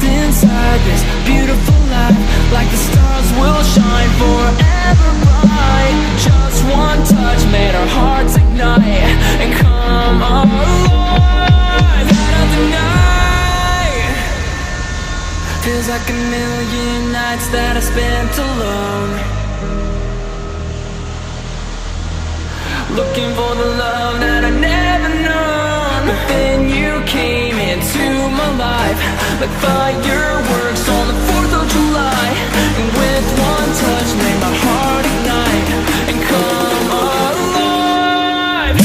inside this beautiful life, like the stars will shine forever bright. Just one touch made our hearts ignite and come alive. Another night feels like a million nights that I spent alone, looking for the love that I never known. But then you came into my life like fireworks on the 4th of July, and with one touch made my heart ignite and come alive.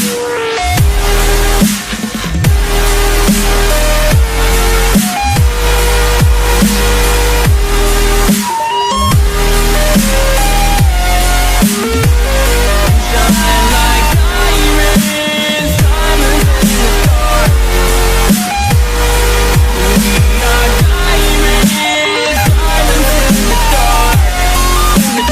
Shine like diamonds, diamonds in the dark. We are diamonds, diamonds in the dark, in the dark, dark.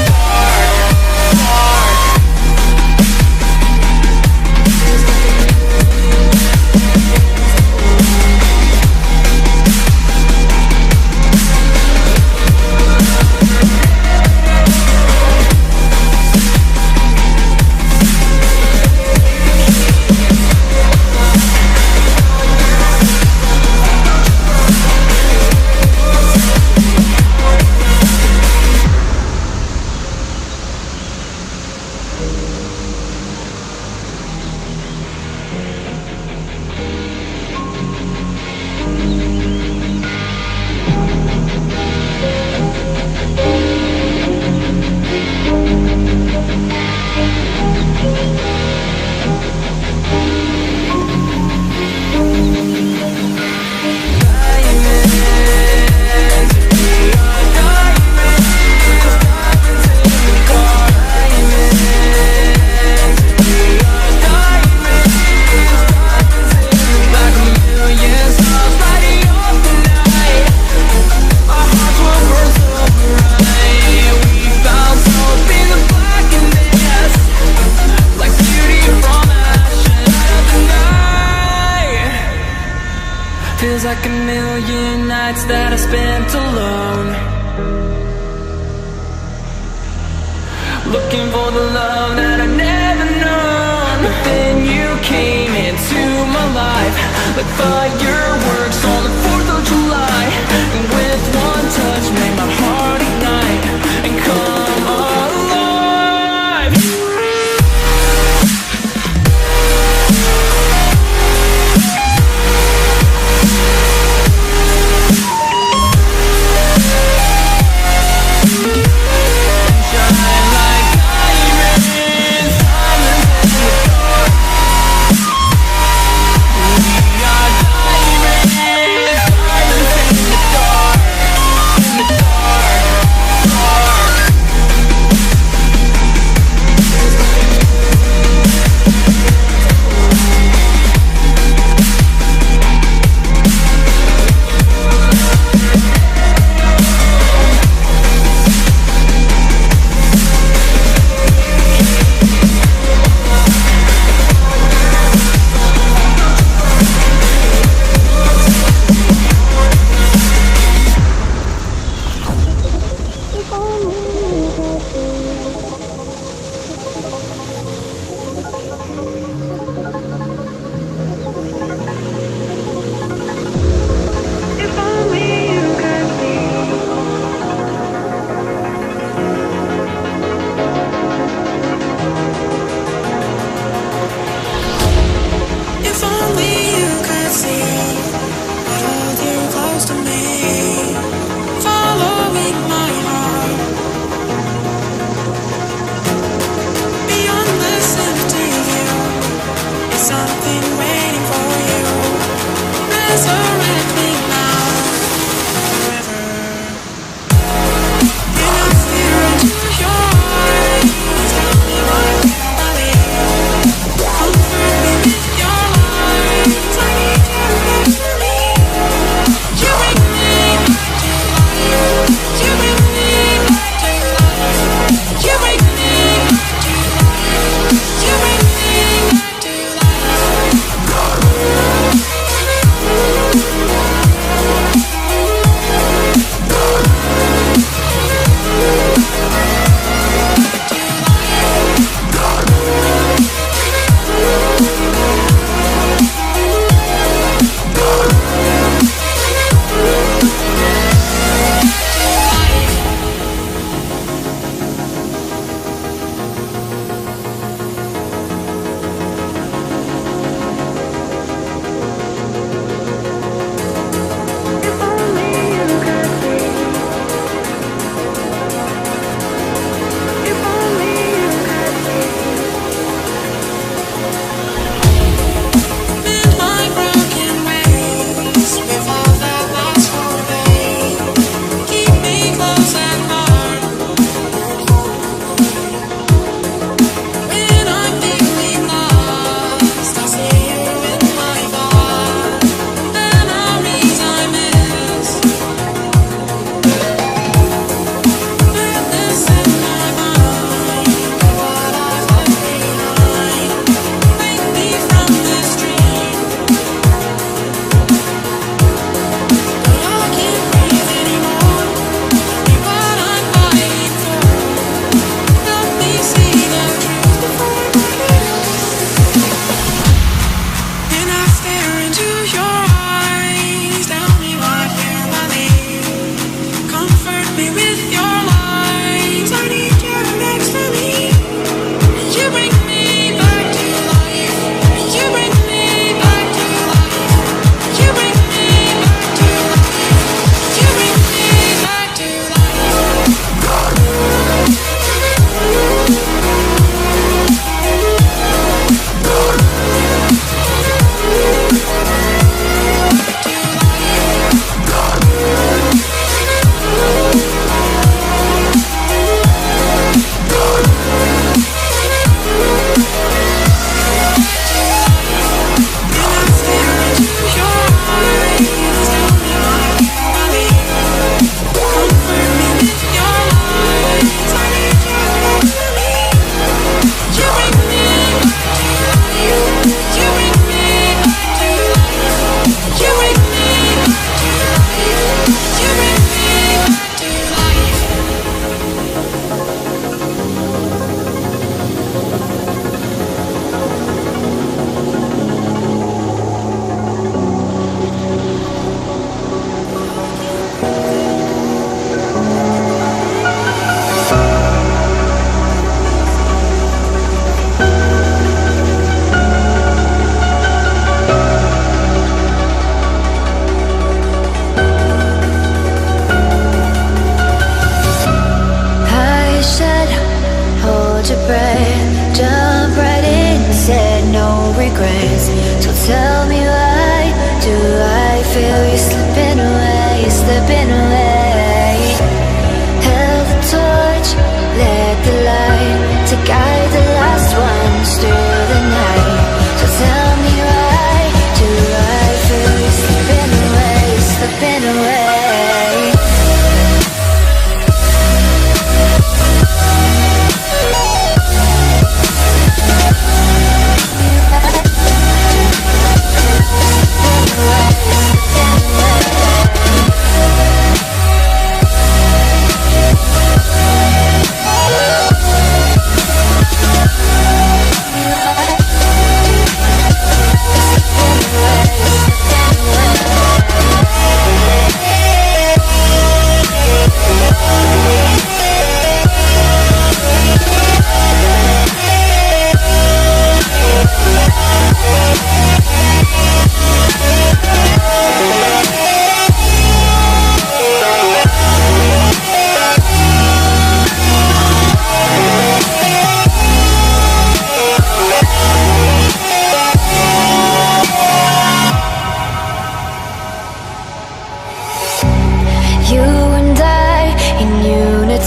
Feels like a million nights that I spent alone, looking for the love that I never known. But then you came into my life like fireworks on the 4th of July, and with one touch made my heart ignite and come alive. grace. So tell me why do I feel you slipping away, slipping away? Held the torch, lit the light to guide the last ones through the night. So tell me why do I feel you slipping away, slipping away?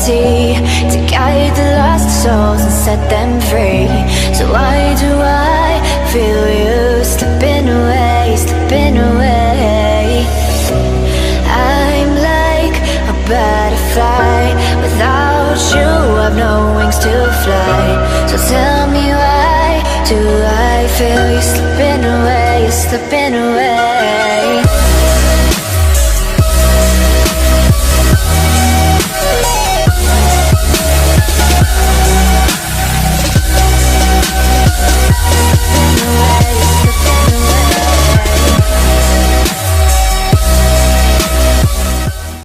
To guide the lost souls and set them free. So why do I feel you slipping away, slipping away? I'm like a butterfly. Without you I've no wings to fly. So tell me why do I feel you slipping away, slipping away?